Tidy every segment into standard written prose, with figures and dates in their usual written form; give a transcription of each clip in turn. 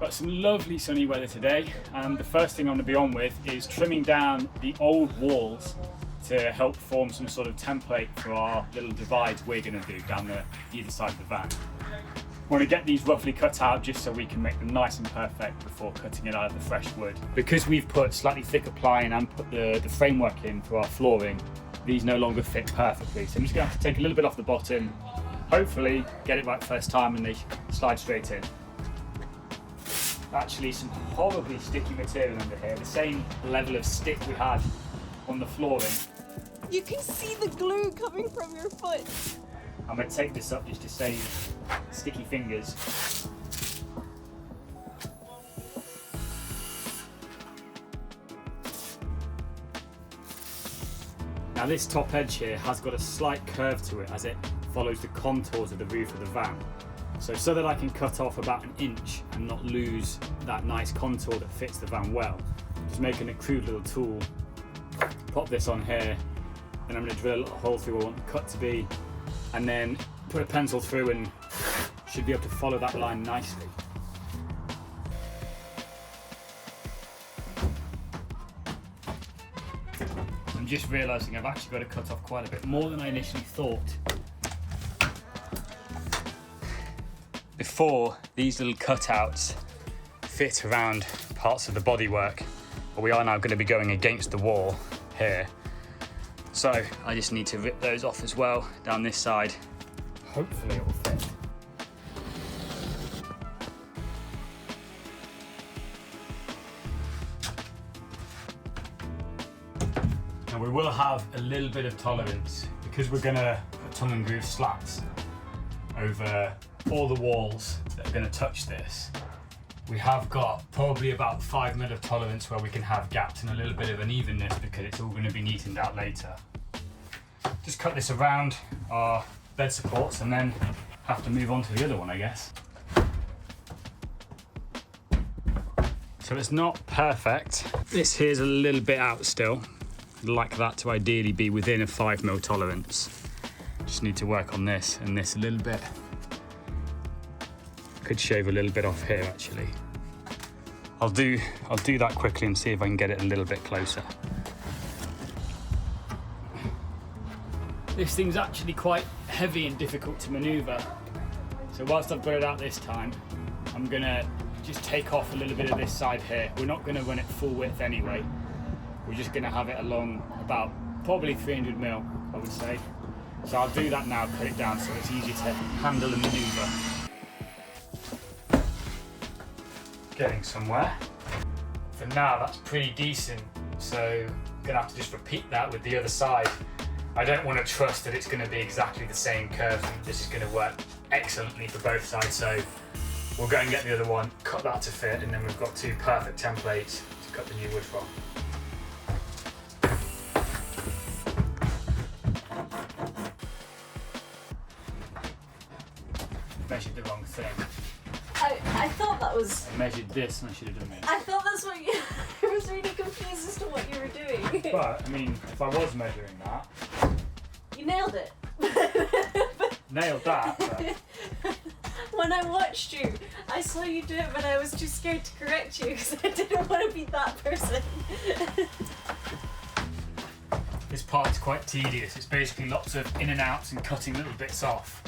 Got some lovely sunny weather today, and the first thing I'm going to be on with is trimming down the old walls to help form some sort of template for our little divides we're going to do down the either side of the van. I want to get these roughly cut out just so we can make them nice and perfect before cutting it out of the fresh wood. Because we've put slightly thicker plying and put the framework in for our flooring, these no longer fit perfectly. So I'm just going to have to take a little bit off the bottom, hopefully get it right first time and they slide straight in. Actually some horribly sticky material under here, the same level of stick we had on the flooring. You can see the glue coming from your foot. I'm going to take this up just to save sticky fingers. Now this top edge here has got a slight curve to it as it follows the contours of the roof of the van. So that I can cut off about 1 inch and not lose that nice contour that fits the van well, just making a crude little tool. Pop this on here, and I'm going to drill a little hole through where I want the cut to be, and then put a pencil through and should be able to follow that line nicely. I'm just realising I've actually got to cut off quite a bit more than I initially thought. Before, these little cutouts fit around parts of the bodywork, but we are now going to be going against the wall here. So I just need to rip those off as well down this side. Hopefully it will fit. Now we will have a little bit of tolerance because we're going to put tongue and groove slats over all the walls that are going to touch this. We have got probably about 5 mil of tolerance where we can have gaps and a little bit of unevenness because it's all going to be neatened out later. Just cut this around our bed supports and then have to move on to the other one, I guess. So it's not perfect. This here's a little bit out still. I'd like that to ideally be within a 5 mil tolerance. Just need to work on this and this a little bit. Could shave a little bit off here actually. I'll do that quickly and see if I can get it a little bit closer. This thing's actually quite heavy and difficult to manoeuvre. So whilst I've got it out this time, I'm gonna just take off a little bit of this side here. We're not gonna run it full width anyway. We're just gonna have it along about probably 300 mil, I would say. So I'll do that now, put it down so it's easier to handle and manoeuvre. Getting somewhere. For now, that's pretty decent, so I'm gonna have to just repeat that with the other side. I don't want to trust that it's going to be exactly the same curve and this is going to work excellently for both sides, so we'll go and get the other one, cut that to fit, and then we've got 2 perfect templates to cut the new wood from. Measured the wrong thing. I thought that was... I measured this and I should have done this. I thought that's what you... I was really confused as to what you were doing. But, I mean, if I was measuring that... You nailed it. Nailed that, but... When I watched you, I saw you do it, but I was too scared to correct you because I didn't want to be that person. This part's quite tedious. It's basically lots of in and outs and cutting little bits off,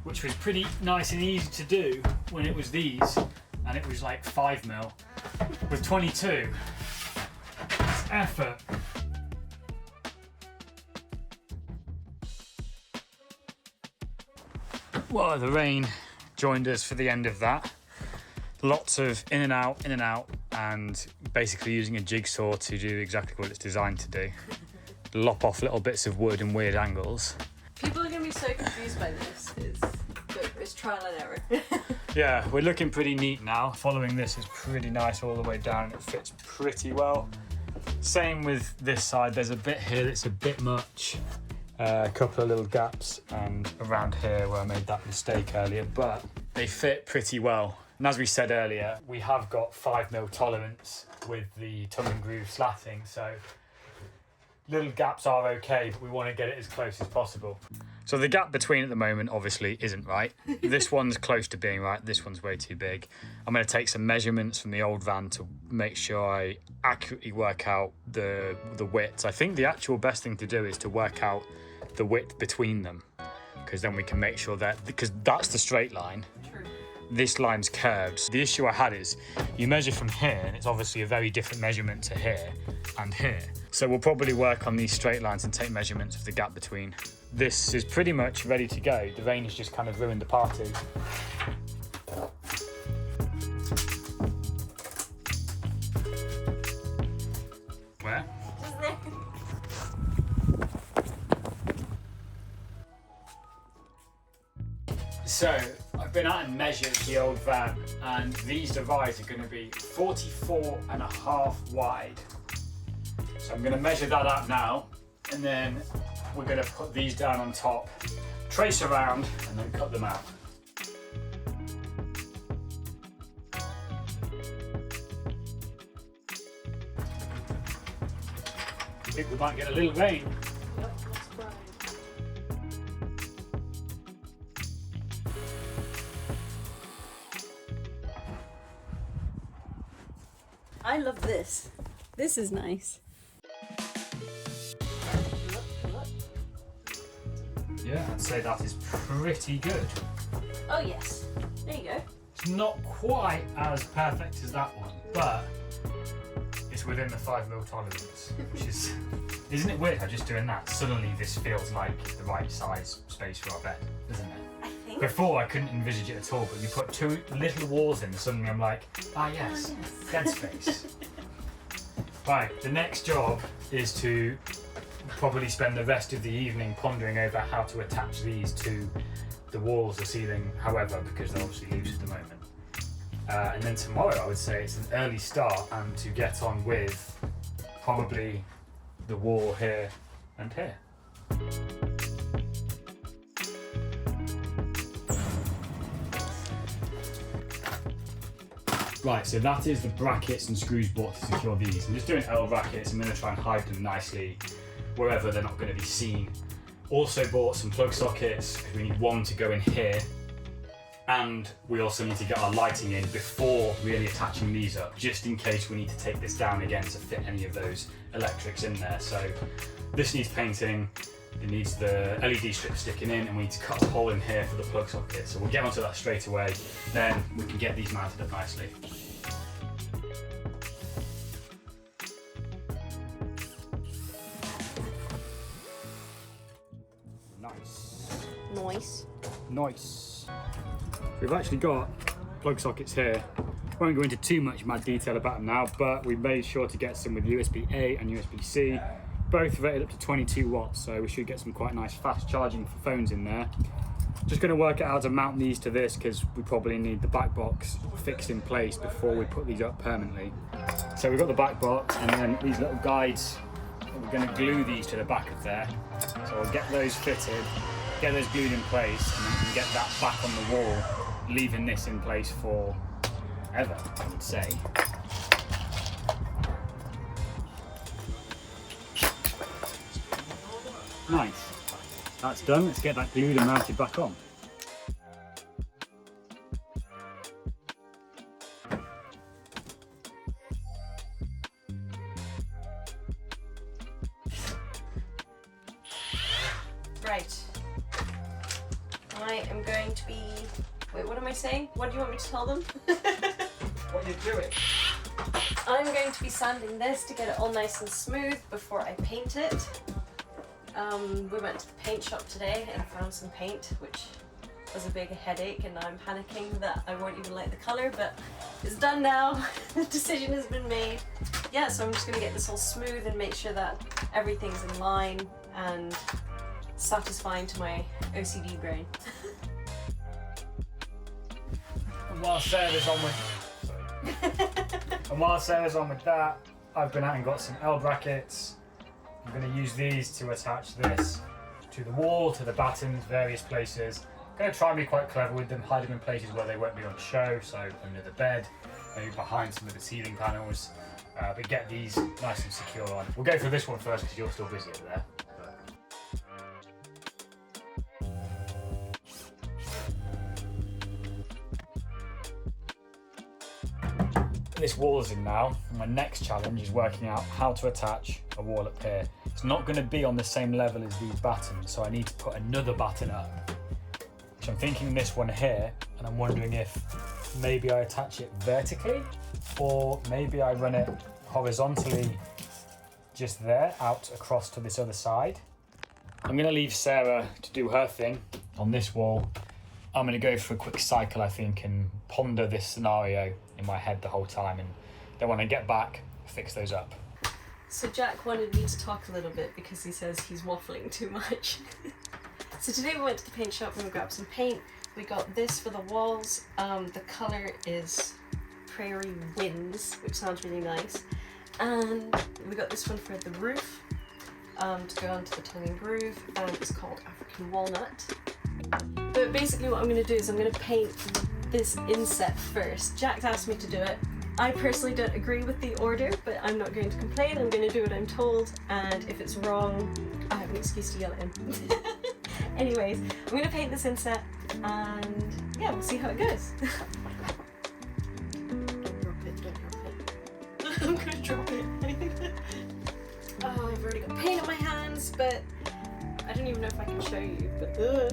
which was pretty nice and easy to do when it was these, and it was like 5 mil. With 22, it's effort. Well, the rain joined us for the end of that. Lots of in and out, and basically using a jigsaw to do exactly what it's designed to do. Lop off little bits of wood in weird angles. People are going to be so confused by this. It's trial and error. Yeah, we're looking pretty neat now. Following this is pretty nice all the way down and it fits pretty well. Same with this side, there's a bit here that's a bit much. A couple of little gaps and around here where I made that mistake earlier, but they fit pretty well. And as we said earlier, we have got 5 mil tolerance with the tongue and groove slatting, so little gaps are okay, but we want to get it as close as possible. So the gap between at the moment obviously isn't right. This one's close to being right, this one's way too big. I'm going to take some measurements from the old van to make sure I accurately work out the widths. I think the actual best thing to do is to work out the width between them, because then we can make sure that, because that's the straight line. True. This line's curved. The issue I had is you measure from here and it's obviously a very different measurement to here and here. So we'll probably work on these straight lines and take measurements of the gap between. This is pretty much ready to go. The rain has just kind of ruined the party. Where? Just there. So I've been out and measured the old van, and these divides are going to be 44.5 wide. So I'm going to measure that out now, and then we're going to put these down on top, trace around, and then cut them out. I think we might get a little rain. Yep, that's right. I love this. This is nice. Yeah, I'd say that is pretty good. Oh yes. There you go. It's not quite as perfect as that one, but it's within the 5mm tolerance, which is, isn't it weird how just doing that, suddenly this feels like the right size space for our bed, isn't it? I think. Before I couldn't envisage it at all, but you put two little walls in and suddenly I'm like, ah yes, bed space. Right, the next job is to probably spend the rest of the evening pondering over how to attach these to the walls, the ceiling, however, because they're obviously loose at the moment. And then tomorrow I would say it's an early start and to get on with probably the wall here and here. Right, so that is the brackets and screws bought to secure these. I'm just doing L brackets. I'm going to try and hide them nicely wherever they're not going to be seen. Also bought some plug sockets, because we need one to go in here, and we also need to get our lighting in before really attaching these up, just in case we need to take this down again to fit any of those electrics in there. So this needs painting, it needs the LED strip sticking in, and we need to cut a hole in here for the plug socket. So we'll get onto that straight away, then we can get these mounted up nicely. Nice. We've actually got plug sockets here. Won't go into too much mad detail about them now, but we made sure to get some with USB-A and USB-C, both rated up to 22 watts, so we should get some quite nice fast charging for phones in there. Just going to work out how to mount these to this, because we probably need the back box fixed in place before we put these up permanently. So we've got the back box, and then these little guides, we're going to glue these to the back of there. So we'll get those fitted, get those glued in place, and then we can get that back on the wall, leaving this in place for ever, I would say. Nice. That's done. Let's get that glued and mounted back on. Right. I am going to be... Wait, what am I saying? What do you want me to tell them? What are you doing? I'm going to be sanding this to get it all nice and smooth before I paint it. We went to the paint shop today and found some paint, which was a big headache, and I'm panicking that I won't even like the colour, but it's done now. The decision has been made. Yeah, so I'm just going to get this all smooth and make sure that everything's in line and satisfying to my OCD brain. And while Sarah's on with that, I've been out and got some L brackets. I'm going to use these to attach this to the wall, to the battens, various places. I'm going to try and be quite clever with them, hide them in places where they won't be on show, so under the bed, maybe behind some of the ceiling panels, but get these nice and secure on. We'll go for this one first because you're still busy over there. This wall is in now. My next challenge is working out how to attach a wall up here. It's not going to be on the same level as these battens, so I need to put another batten up. So I'm thinking this one here, and I'm wondering if maybe I attach it vertically, or maybe I run it horizontally just there, out across to this other side. I'm going to leave Sarah to do her thing on this wall. I'm going to go for a quick cycle, I think, and ponder this scenario in my head the whole time, and then when I get back, fix those up. So Jack wanted me to talk a little bit because he says he's waffling too much. So today we went to the paint shop and we grabbed some paint. We got this for the walls. The colour is Prairie Winds, which sounds really nice. And we got this one for the roof, to go onto the tongue and groove, and it's called African Walnut. But basically what I'm going to do is I'm going to paint this inset first. Jack asked me to do it. I personally don't agree with the order, but I'm not going to complain. I'm going to do what I'm told, and if it's wrong, I have an excuse to yell at him. Anyways, I'm going to paint this inset, and yeah, we'll see how it goes. Don't drop it, don't drop it. I'm going to drop it. Oh, I've already got paint on my hands, but I don't even know if I can show you, but oh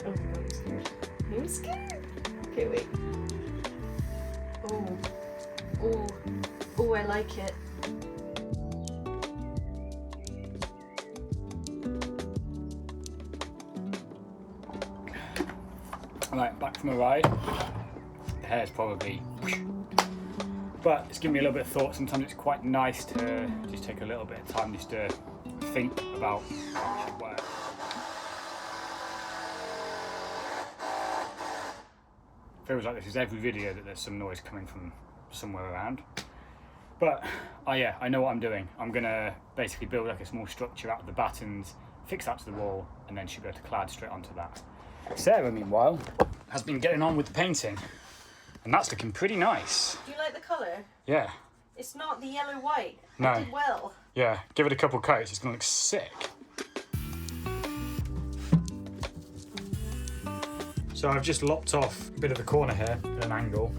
my god, I'm scared. I'm scared. Okay, wait. Oh, I like it. Alright, back from a ride. The hair's probably... But it's given me a little bit of thought. Sometimes it's quite nice to just take a little bit of time just to think about how it should work. Feels like this is every video that there's some noise coming from somewhere around. But yeah, I know what I'm doing. I'm gonna basically build like a small structure out of the battens, fix that to the wall, and then should be able to clad straight onto that. Sarah, meanwhile, has been getting on with the painting, and that's looking pretty nice. Do you like the colour? Yeah. It's not the yellow-white. No. I did well. Yeah, give it a couple coats, it's gonna look sick. So I've just lopped off a bit of the corner here at an angle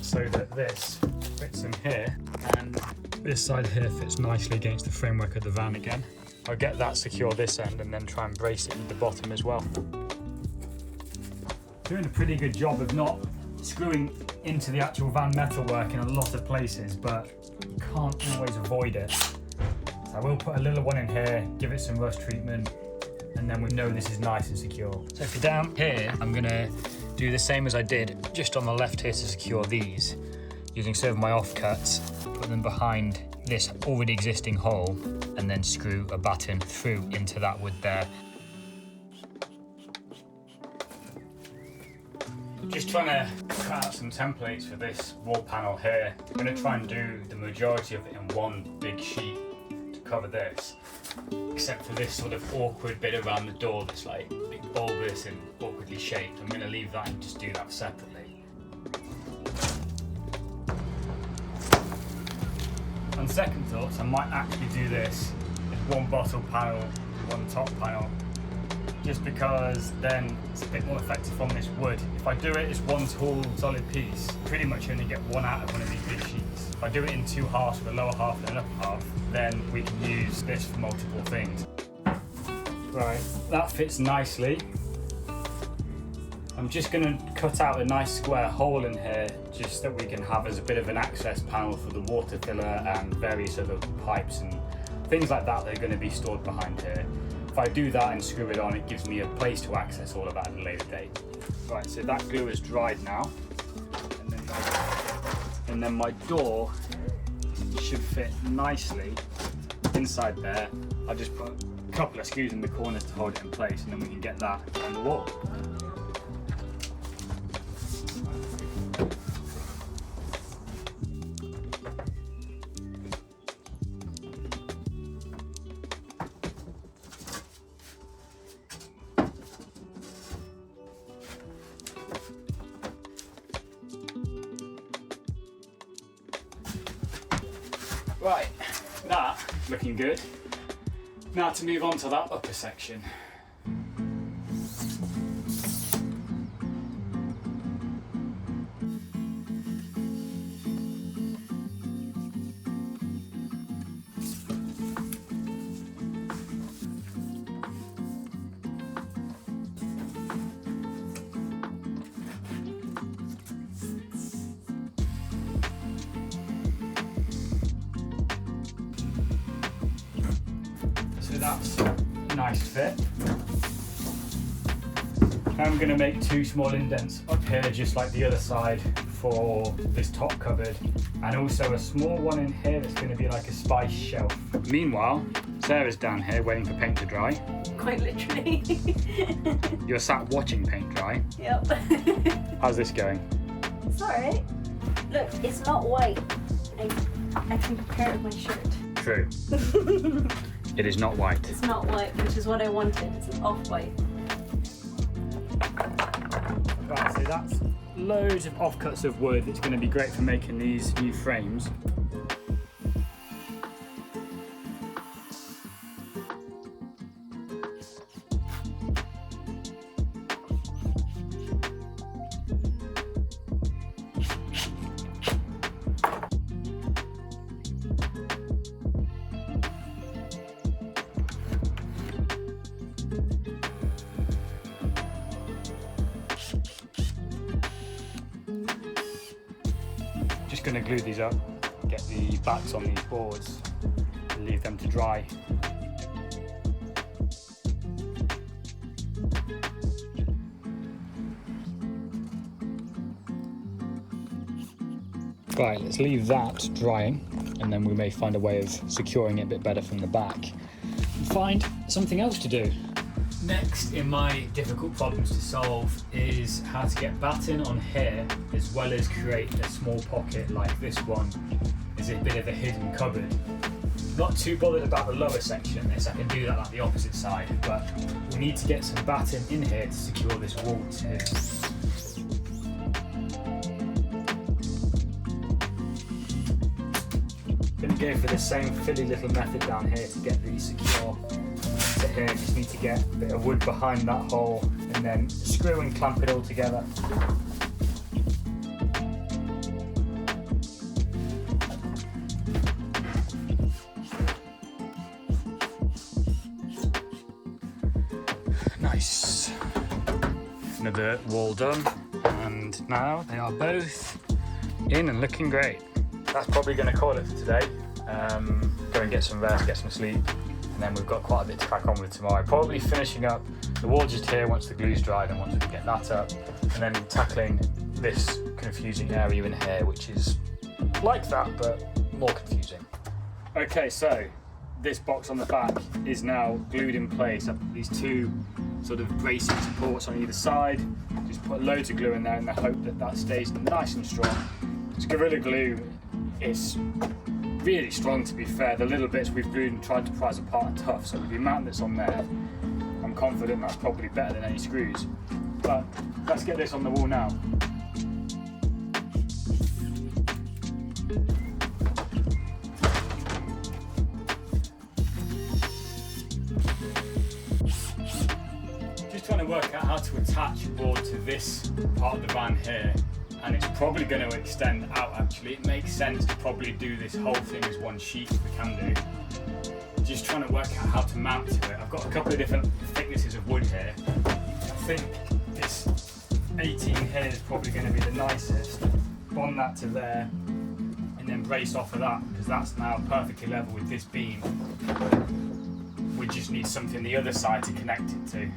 so that this fits in here, and this side here fits nicely against the framework of the van again. I'll get that secure this end and then try and brace it in the bottom as well. Doing a pretty good job of not screwing into the actual van metalwork in a lot of places, but you can't always avoid it. So I will put a little one in here, give it some rust treatment, and then we know this is nice and secure. So for down here, I'm gonna do the same as I did just on the left here to secure these, using some of my offcuts, put them behind this already existing hole, and then screw a batten through into that wood there. Just trying to cut out some templates for this wall panel here. I'm gonna try and do the majority of it in one big sheet to cover this, except for this sort of awkward bit around the door that's like big bulbous and awkwardly shaped. I'm going to leave that and just do that separately. On second thoughts, I might actually do this as one bottom panel, one top panel, just because then it's a bit more effective on this wood. If I do it as one tall solid piece, pretty much only get one out of one of these big sheets. If I do it in two halves with a lower half and an upper half, then we can use this for multiple things. Right, that fits nicely. I'm just going to cut out a nice square hole in here just that we can have as a bit of an access panel for the water filler and various other pipes and things like that that are going to be stored behind here. If I do that and screw it on, it gives me a place to access all of that at a later date. Right, so that glue is dried now. And then my door should fit nicely inside there. I'll just put a couple of screws in the corners to hold it in place, and then we can get that on the wall. Right, that looking good. Now to move on to that upper section. So that's a nice fit. I'm going to make 2 small indents up here just like the other side for this top cupboard, and also a small one in here that's going to be like a spice shelf. Meanwhile, Sarah's down here waiting for paint to dry. Quite literally. You're sat watching paint dry. Yep. How's this going? It's alright. Look, it's not white. I can compare it with my shirt. True. It is not white. It's not white, which is what I wanted. It's an off-white. Right, so that's loads of offcuts of wood that's going to be great for making these new frames. Just going to glue these up, get the backs on these boards and leave them to dry. Right, let's leave that drying and then we may find a way of securing it a bit better from the back and find something else to do. Next in my difficult problems to solve is how to get batten on here as well as create a small pocket like this one as a bit of a hidden cupboard. Not too bothered about the lower section of this, I can do that like the opposite side, but we need to get some batten in here to secure this wall too. Gonna go for the same fiddly little method down here to get these secure to here. Just need to get a bit of wood behind that hole and then screw and clamp it all together. Nice. Another wall done, and now they are both in and looking great. That's probably going to call it for today. Go and get some rest, get some sleep, and then we've got quite a bit to crack on with tomorrow. Probably finishing up the wall just here once the glue's dried and once we can get that up, and then tackling this confusing area in here, which is like that but more confusing. Okay, so this box on the back is now glued in place. I've put these 2 sort of bracing supports on either side. Just put loads of glue in there in the hope that that stays nice and strong. It's Gorilla Glue. It's really strong, to be fair. The little bits we've glued and tried to prise apart are tough, so with the amount that's on there, I'm confident that's probably better than any screws. But let's get this on the wall now. Just trying to work out how to attach a board to this part of the van here. And it's probably going to extend out actually. It makes sense to probably do this whole thing as one sheet if we can do. Just trying to work out how to mount to it. I've got a couple of different thicknesses of wood here. I think this 18 here is probably going to be the nicest. Bond that to there and then brace off of that, because that's now perfectly level with this beam. We just need something the other side to connect it to.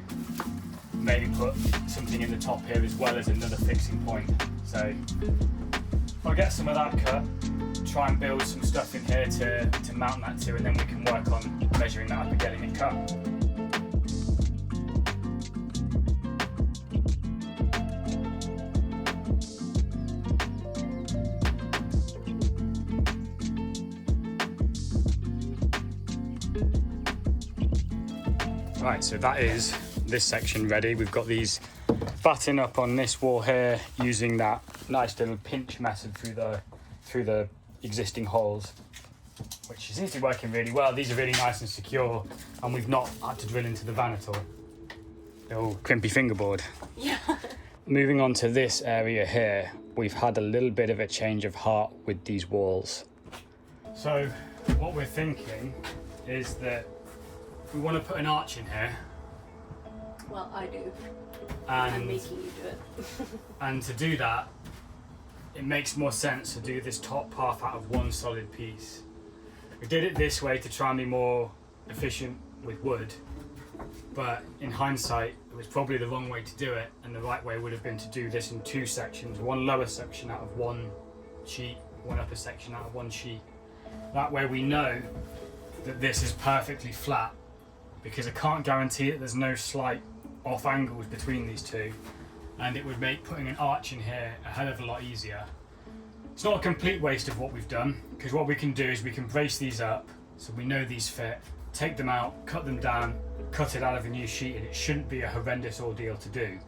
Maybe put something in the top here as well as another fixing point. So I'll get some of that cut, try and build some stuff in here to mount that to, and then we can work on measuring that up and getting it cut. Right, so that is this section ready. We've got these batten up on this wall here using that nice little pinch method through the existing holes. which seems to be working really well. These are really nice and secure, and we've not had to drill into the van at all. The old crimpy fingerboard. Yeah. Moving on to this area here, we've had a little bit of a change of heart with these walls. So what we're thinking is that we want to put an arch in here. Well, I do. And I'm making you do it. And to do that, it makes more sense to do this top half out of one solid piece. We did it this way to try and be more efficient with wood, but in hindsight, it was probably the wrong way to do it, and the right way would have been to do this in two sections, one lower section out of one sheet, one upper section out of one sheet. That way we know that this is perfectly flat, because I can't guarantee that there's no slight off angles between these two, and it would make putting an arch in here a hell of a lot easier. It's not a complete waste of what we've done, because what we can do is we can brace these up so we know these fit, take them out, cut them down, cut it out of a new sheet, and it shouldn't be a horrendous ordeal to do.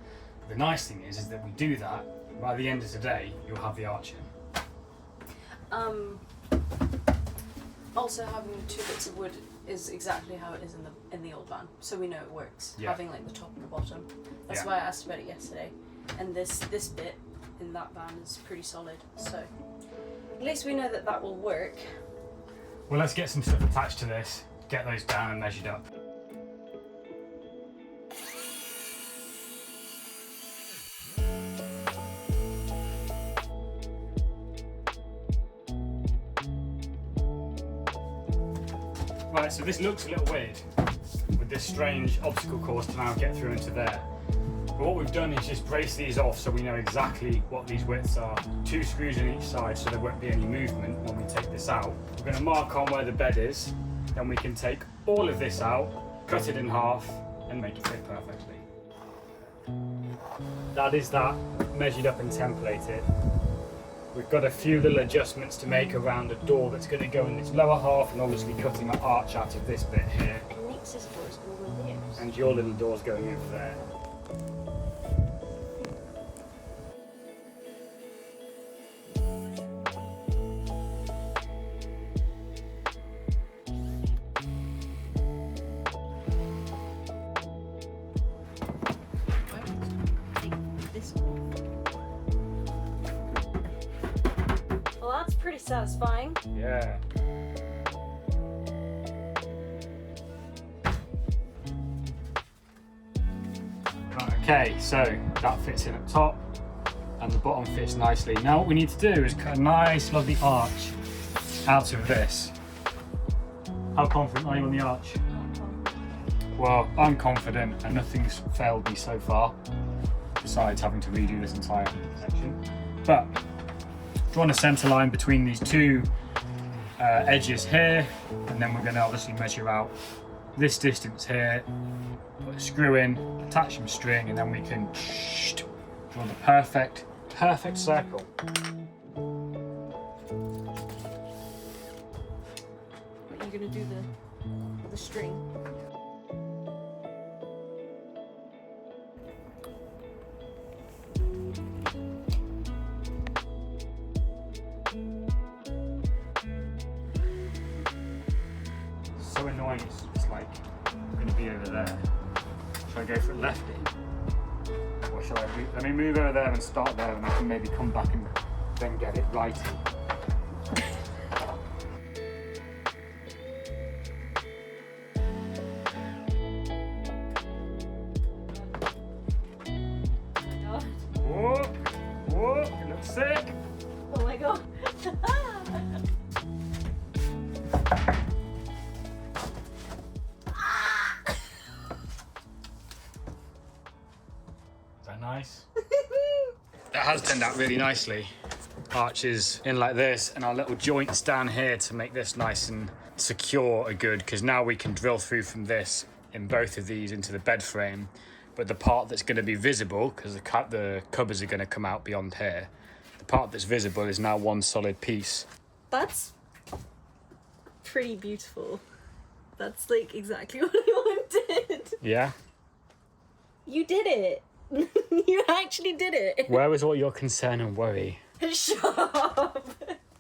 But the nice thing is that we do that, by the end of today you'll have the arch in. Also, having two bits of wood is exactly how it is in the old van, so we know it works. Yeah. Having like the top and the bottom. That's Yeah. why I asked about it yesterday. And this bit in that van is pretty solid, so at least we know that that will work. Well, let's get some stuff attached to this, get those down and measured up. Right, so this looks a little weird with this strange obstacle course to now get through into there. But what we've done is just brace these off so we know exactly what these widths are. 2 screws on each side so there won't be any movement when we take this out. We're going to mark on where the bed is, then we can take all of this out, cut it in half and make it fit perfectly. That is that measured up and templated. We've got a few little adjustments to make around the door that's going to go in this lower half, and obviously cutting an arch out of this bit here. And Nix's door's over there. And your little door's going over there. Well, that's pretty satisfying. Yeah. Right, okay, so that fits in at top and the bottom fits nicely. Now what we need to do is cut a nice lovely arch out of this. How confident are you on the arch? Well, I'm confident and nothing's failed me so far, besides having to redo this entire section. But drawn a centre line between these two edges here, and then we're going to obviously measure out this distance here, put a screw in, attach some string, and then we can draw the perfect circle. But you're gonna do the string. So annoying, it's like going to be over there. Should I go for it lefty? Or should I let me move over there and start there, and I can maybe come back and then get it righty. Whoa, whoa, it looks sick. Oh my god. Is that nice? That has turned out really nicely. Arches in like this, and our little joints down here to make this nice and secure are good, because now we can drill through from this in both of these into the bed frame. But the part that's going to be visible, because the cupboards are going to come out beyond here, the part that's visible is now one solid piece. That's pretty beautiful. That's like exactly what I wanted. Yeah? You did it. You actually did it. Where was all your concern and worry? Shut up.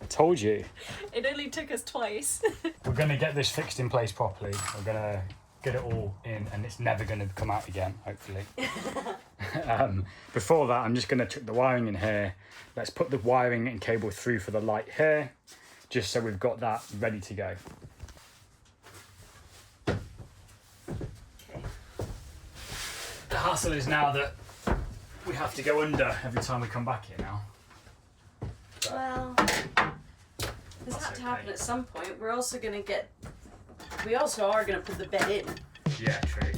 Told you. It only took us twice. We're going to get this fixed in place properly. We're going to get it all in and it's never going to come out again, hopefully. Before that, I'm just going to chuck the wiring in here. Let's put the wiring and cable through for the light here, just so we've got that ready to go. The hassle is now that we have to go under every time we come back here now. Well, this had to happen at some point. We also are going to put the bed in. Yeah, true.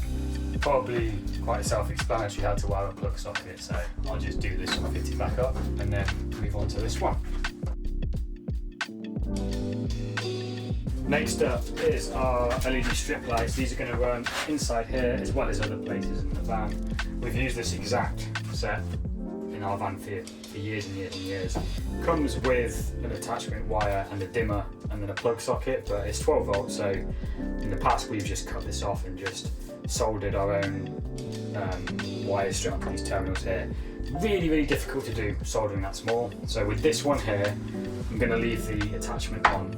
Probably quite self-explanatory how to wire a plug socket, so I'll just do this and fit it back up and then move on to this one. Next up is our LED strip lights. These are going to run inside here as well as other places in the van. We've used this exact set in our van for years and years and years. Comes with an attachment wire and a dimmer and then a plug socket, but it's 12 volts, so in the past we've just cut this off and just soldered our own wires straight onto these terminals here. Really difficult to do soldering that small. So with this one here, I'm going to leave the attachment on.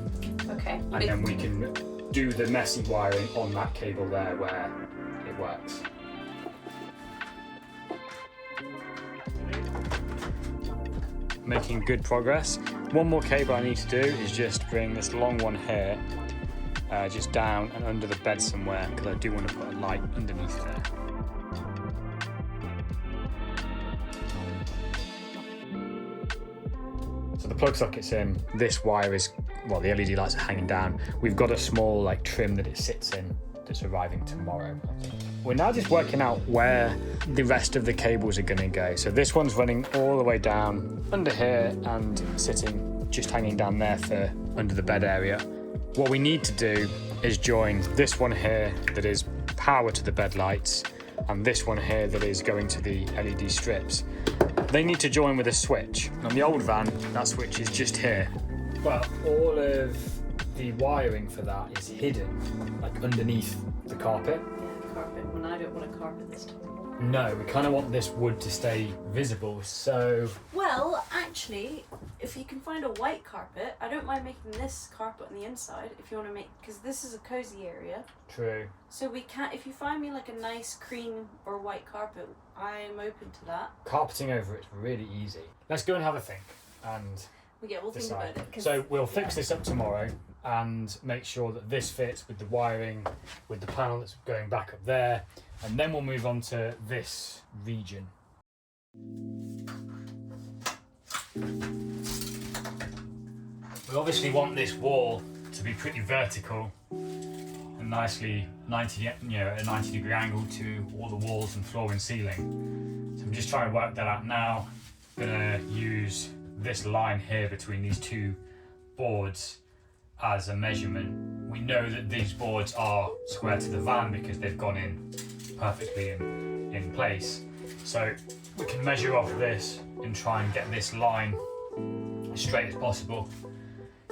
Okay. And then we can do the messy wiring on that cable there where it works. Making good progress. One more cable I need to do is just bring this long one here just down and under the bed somewhere, because I do want to put a light underneath there. So the plug socket's in, this wire is, well, the LED lights are hanging down. We've got a small like trim that it sits in that's arriving tomorrow. We're now just working out where the rest of the cables are going to go. So this one's running all the way down under here and sitting just hanging down there for under the bed area. What we need to do is join this one here that is power to the bed lights and this one here that is going to the LED strips. They need to join with a switch. On the old van, that switch is just here. But all of the wiring for that is hidden, like underneath the carpet. Yeah, carpet. When I don't want a carpet this time. No, we kind of want this wood to stay visible, so... Well, actually, if you can find a white carpet, I don't mind making this carpet on the inside if you want to make... Because this is a cozy area. True. So we can't... If you find me like a nice cream or white carpet, I'm open to that. Carpeting over it's really easy. Let's go and have a think and We'll think decide. about it. So we'll fix this up tomorrow and make sure that this fits with the wiring, with the panel that's going back up there, and then we'll move on to this region. We obviously want this wall to be pretty vertical and nicely a 90-degree angle to all the walls and floor and ceiling. So I'm just trying to work that out now. I'm gonna use this line here between these two boards as a measurement. We know that these boards are square to the van because they've gone in perfectly in place. So we can measure off this and try and get this line as straight as possible.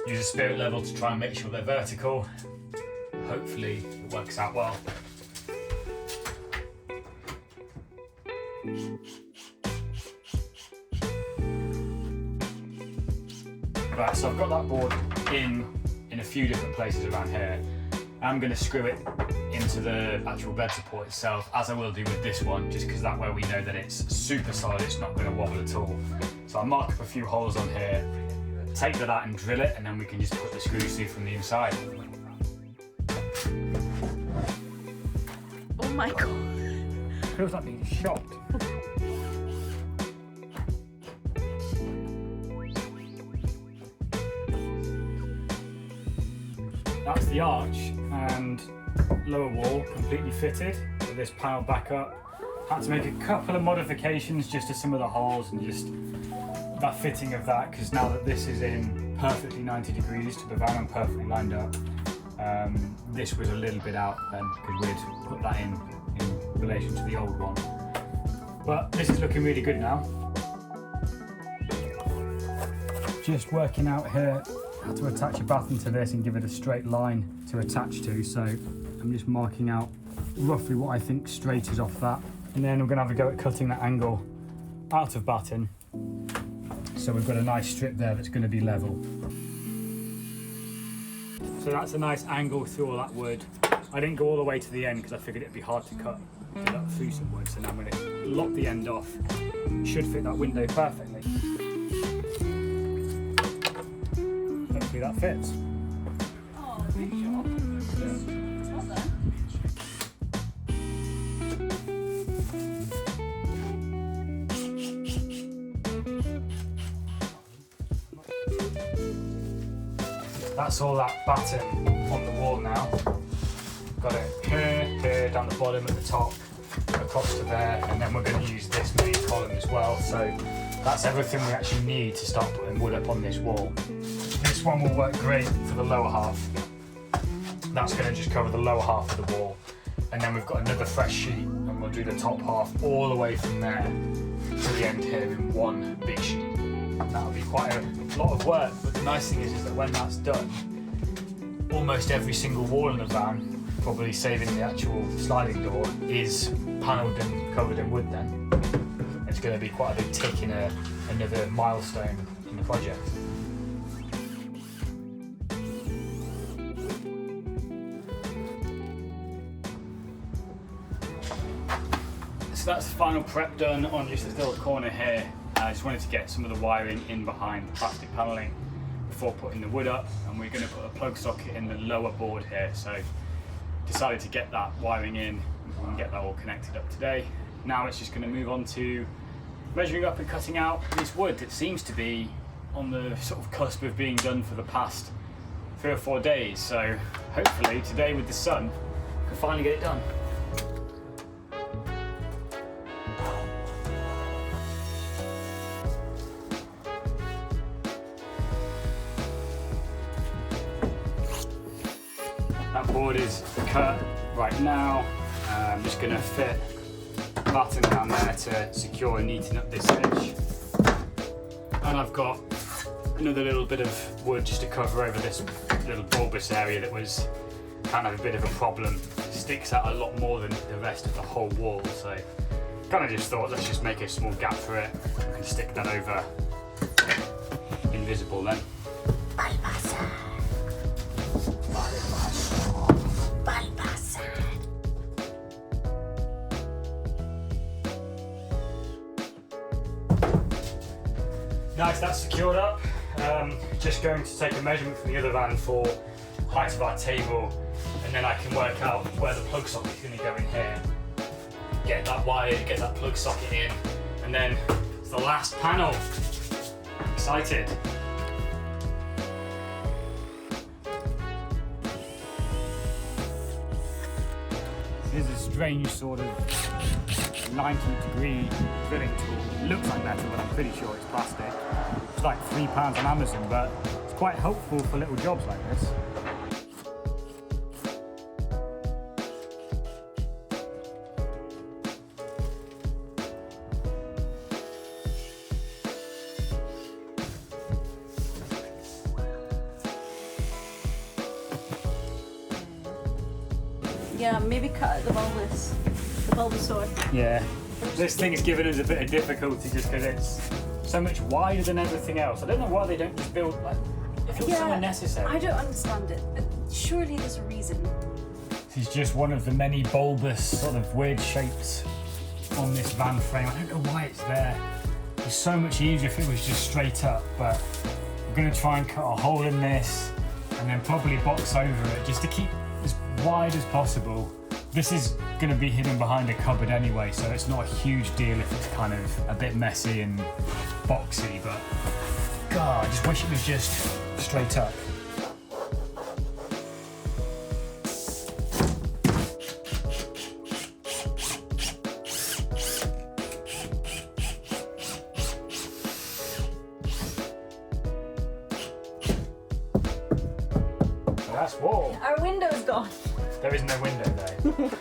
Use a spirit level to try and make sure they're vertical. Hopefully it works out well. Right, so I've got that board in a few different places around here. I'm going to screw it into the actual bed support itself, as I will do with this one, just because that way we know that it's super solid, it's not going to wobble at all. So I'll mark up a few holes on here, take that out and drill it, and then we can just put the screws through from the inside. Oh my god. Feels like being shot. That's the arch and lower wall completely fitted with this panel back up. Had to make a couple of modifications just to some of the holes and just that fitting of that, because now that this is in perfectly 90 degrees to the van and perfectly lined up, this was a little bit out then because we'd put that in relation to the old one. But this is looking really good now. Just working out here how to attach a batten to this and give it a straight line to attach to. So I'm just marking out roughly what I think straight is off that. And then we're going to have a go at cutting that angle out of batten. So we've got a nice strip there that's going to be level. So that's a nice angle through all that wood. I didn't go all the way to the end because I figured it'd be hard to cut through some wood. So now I'm going to lock the end off. Should fit that window perfectly. Hopefully that fits. Oh, good job. Yeah. Well done. That's all that batten on the wall now. Got it here, down the bottom, at the top, across to there, and then we're going to use this main column as well. So that's everything we actually need to start putting wood up on this wall. This one will work great for the lower half. That's going to just cover the lower half of the wall. And then we've got another fresh sheet, and we'll do the top half all the way from there to the end here in one big sheet. That'll be quite a lot of work, but the nice thing is that when that's done, almost every single wall in the van, probably saving the actual sliding door, is panelled and covered in wood then. It's going to be quite a big tick in another milestone in the project. So that's the final prep done on just this little corner here. I just wanted to get some of the wiring in behind the plastic panelling before putting the wood up, and we're going to put a plug socket in the lower board here. So decided to get that wiring in and get that all connected up today. Now it's just going to move on to measuring up and cutting out this wood that seems to be on the sort of cusp of being done for the past 3 or 4 days. So hopefully today with the sun, we can finally get it done. That board is cut right now. I'm just going to fit a batten down there to secure and neaten up this edge. And I've got another little bit of wood just to cover over this little bulbous area that was kind of a bit of a problem. It sticks out a lot more than the rest of the whole wall, so kind of just thought let's just make a small gap for it. We can stick that over invisible then. Nice, that's secured up. Just going to take a measurement from the other van for height of our table, and then I can work out where the plug socket is going to go in here. Get that wire, get that plug socket in, and then it's the last panel. Excited. This is a strange sort of 90-degree drilling tool. It looks like metal, but I'm pretty sure it's plastic. It's like £3 on Amazon, but it's quite helpful for little jobs like this. Yeah, maybe cut the bulbasaur. Yeah, this thing is giving us a bit of difficulty just because it's so much wider than everything else. I don't know why they don't just build, like, it feels so unnecessary. I don't understand it, but surely there's a reason. This is just one of the many bulbous sort of weird shapes on this van frame. I don't know why it's there. It's so much easier if it was just straight up, but I'm going to try and cut a hole in this and then probably box over it just to keep as wide as possible. This is going to be hidden behind a cupboard anyway, so it's not a huge deal if it's kind of a bit messy and boxy, but God, I just wish it was just straight up. That's wall. Our window's gone. There is no window there.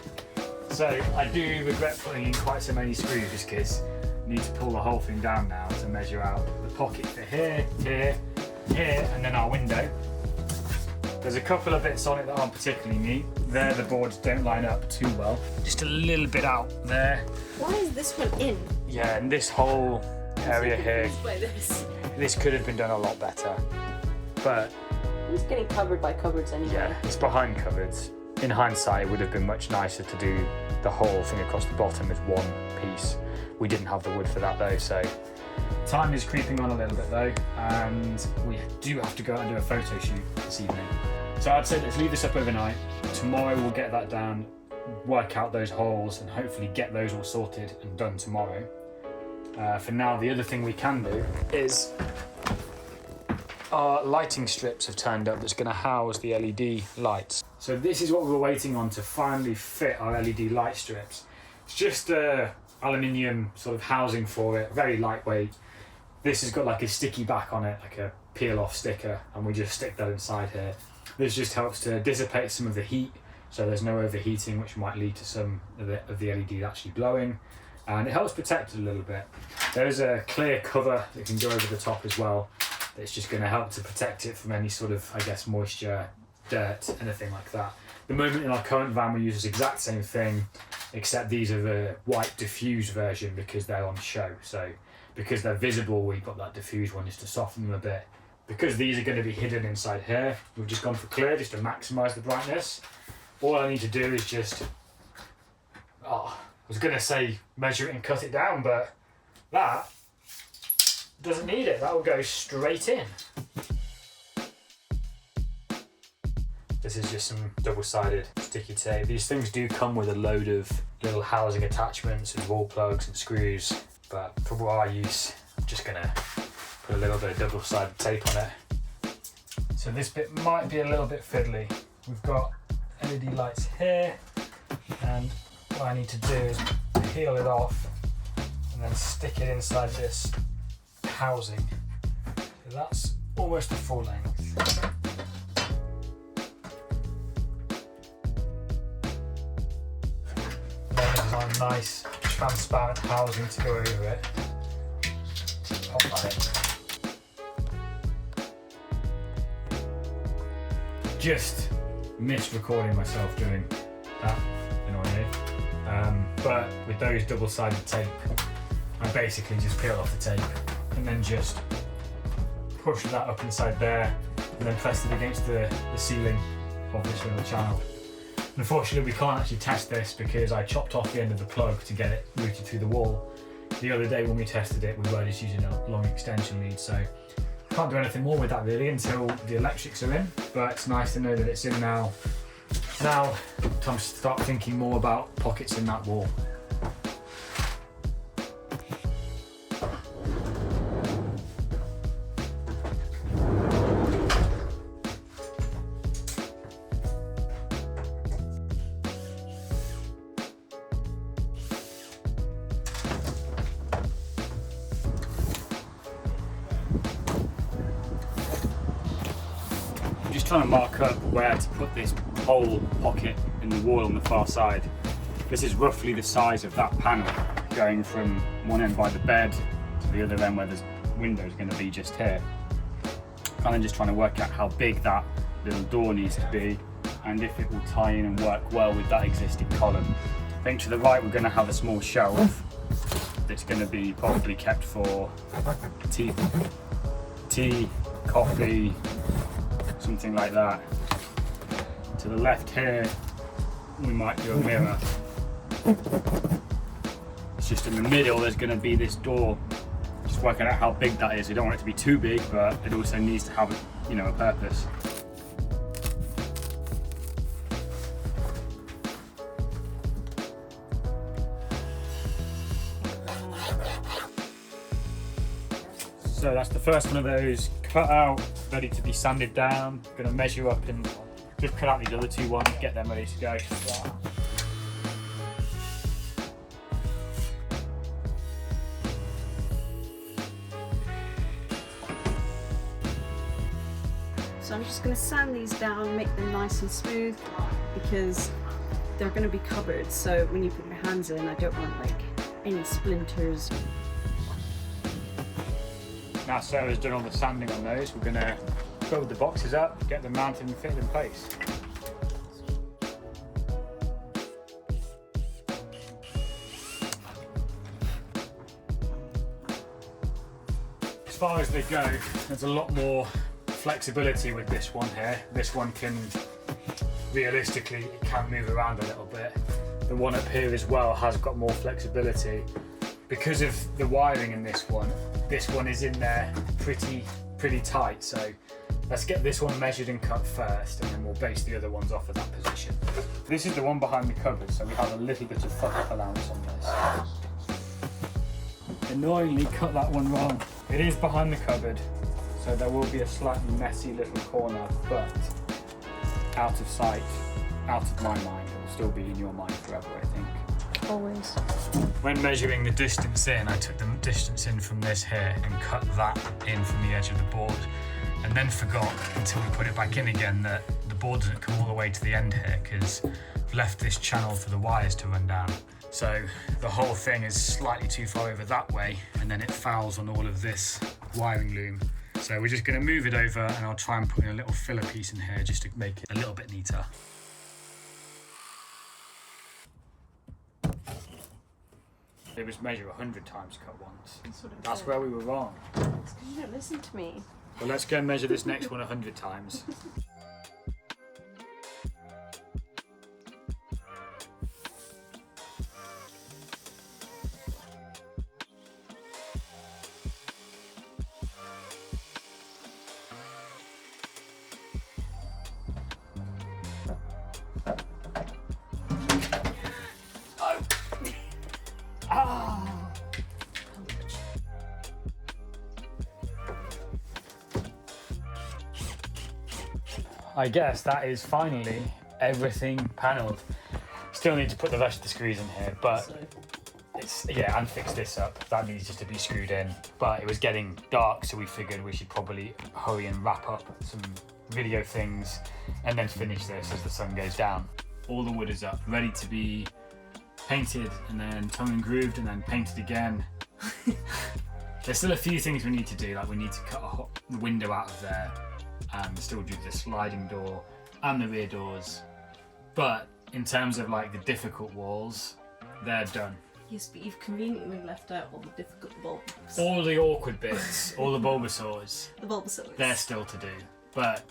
So I do regret putting in quite so many screws just because I need to pull the whole thing down now to measure out the pocket for here, here, here, and then our window. There's a couple of bits on it that aren't particularly neat. There the boards don't line up too well. Just a little bit out there. Why is this one in? Yeah, and this whole area here, By this. this could have been done a lot better. But It's getting covered by cupboards anyway. Yeah, it's behind cupboards. In hindsight, it would have been much nicer to do the whole thing across the bottom as one piece. We didn't have the wood for that though, so time is creeping on a little bit though, and we do have to go out and do a photo shoot this evening. So I'd say let's leave this up overnight. Tomorrow we'll get that down, work out those holes, and hopefully get those all sorted and done tomorrow. For now, the other thing we can do is our lighting strips have turned up that's going to house the LED lights. So this is what we're waiting on to finally fit our LED light strips. It's just a aluminium sort of housing for it, very lightweight. This has got like a sticky back on it, like a peel off sticker, and we just stick that inside here. This just helps to dissipate some of the heat, so there's no overheating, which might lead to some of the LED actually blowing, and it helps protect it a little bit. There's a clear cover that can go over the top as well. It's just going to help to protect it from any sort of, I guess, moisture, dirt, anything like that. The moment in our current van we use the exact same thing, except these are the white diffuse version because they're on show. So because they're visible, we've got that diffuse one just to soften them a bit. Because these are going to be hidden inside here, we've just gone for clear just to maximise the brightness. All I need to do is just, I was going to say measure it and cut it down, but that doesn't need it, that will go straight in. This is just some double-sided sticky tape. These things do come with a load of little housing attachments and wall plugs and screws, but for our use, I'm just gonna put a little bit of double-sided tape on it. So this bit might be a little bit fiddly. We've got LED lights here, and what I need to do is peel it off and then stick it inside this housing. So that's almost a full length. Then design a nice transparent housing to go over it. Pop that in. Just missed recording myself doing that, annoyingly. But with those double-sided tape, I basically just peel off the tape and then just push that up inside there and then press it against the ceiling of this little channel. Unfortunately, we can't actually test this because I chopped off the end of the plug to get it routed through the wall. The other day when we tested it, we were just using a long extension lead, so can't do anything more with that really until the electrics are in, but it's nice to know that it's in now. Now, time to start thinking more about pockets in that wall. Trying to mark up where to put this hole pocket in the wall on the far side. This is roughly the size of that panel, going from one end by the bed to the other end where the window is going to be just here. And then just trying to work out how big that little door needs to be and if it will tie in and work well with that existing column. I think to the right we're going to have a small shelf that's going to be probably kept for tea, coffee, something like that. To the left here, we might do a mirror. It's just in the middle, there's going to be this door. Just working out how big that is. We don't want it to be too big, but it also needs to have, a purpose. So that's the first one of those cut out, ready to be sanded down. I'm going to measure up and just cut out these other two ones, get them ready to go. So I'm just going to sand these down, make them nice and smooth, because they're going to be covered, so when you put your hands in, I don't want any splinters. Now Sarah's done all the sanding on those, we're going to build the boxes up, get them mounted and fitted in place. As far as they go, there's a lot more flexibility with this one here. This one can, realistically, it can move around a little bit. The one up here as well has got more flexibility. Because of the wiring in this one is in there pretty tight. So let's get this one measured and cut first, and then we'll base the other ones off of that position. This is the one behind the cupboard, so we have a little bit of fuck-up allowance on this. Annoyingly cut that one wrong. It is behind the cupboard, so there will be a slightly messy little corner, but out of sight, out of my mind. It will still be in your mind forever, I think. Always. When measuring the distance in, I took the distance in from this here and cut that in from the edge of the board, and then forgot until we put it back in again that the board doesn't come all the way to the end here, because I've left this channel for the wires to run down. So the whole thing is slightly too far over that way, and then it fouls on all of this wiring loom. So we're just going to move it over, and I'll try and put in a little filler piece in here just to make it a little bit neater. It was measure 100 times cut once. That's where we were wrong. It's because you don't listen to me. Well, let's go and measure this next one 100 times. I guess that is finally everything panelled. Still need to put the rest of the screws in here, but it's, yeah, and fix this up. That needs just to be screwed in. But it was getting dark, so we figured we should probably hurry and wrap up some video things and then finish this as the sun goes down. All the wood is up, ready to be painted and then tongue and grooved and then painted again. There's still a few things we need to do, like we need to cut the window out of there and still do the sliding door and the rear doors. But in terms of like the difficult walls, they're done. Yes, but you've conveniently left out all the difficult bulbs. All the awkward bits, all the Bulbasaurs, The Bulbasaurs. they're still to do. But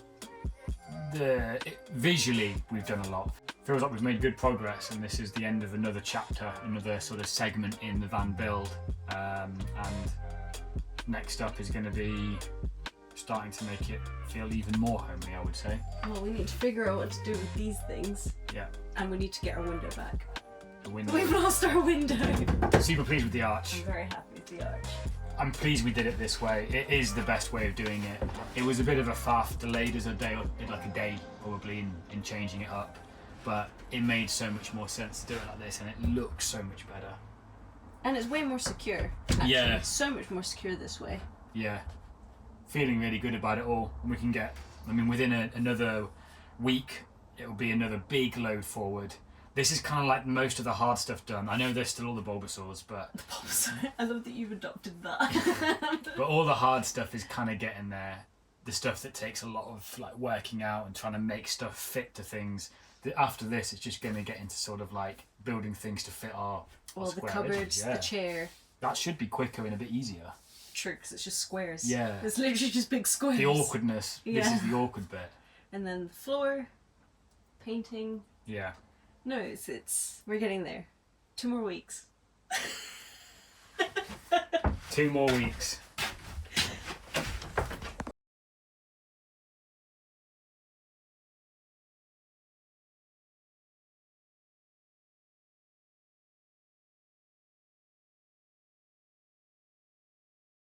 visually, we've done a lot. Feels like we've made good progress, and this is the end of another chapter, another sort of segment in the van build. And next up is going to be starting to make it feel even more homely, I would say. Well, we need to figure out what to do with these things. Yeah. And we need to get our window back. The window. We've lost our window. Super pleased with the arch. I'm very happy with the arch. I'm pleased we did it this way. It is the best way of doing it. It was a bit of a faff, delayed us a day, like a day probably in changing it up. But it made so much more sense to do it like this, and it looks so much better. And it's way more secure. Actually. Yeah. So much more secure this way. Yeah. Feeling really good about it all. And we can get, I mean, within another week, it'll be another big load forward. This is kind of like most of the hard stuff done. I know there's still all the Bulbasaurs, but... The Bulbasaur. I love that you've adopted that. But all the hard stuff is kind of getting there. The stuff that takes a lot of like working out and trying to make stuff fit to things. After this, it's just going to get into sort of like building things to fit our Well, the square cupboards, edges, yeah. the chair. That should be quicker and a bit easier. True, because it's just squares. Yeah. It's literally just big squares. The awkwardness. Yeah. This is the awkward bit. And then the floor, painting. Yeah. No, it's we're getting there. 2 more weeks. 2 more weeks.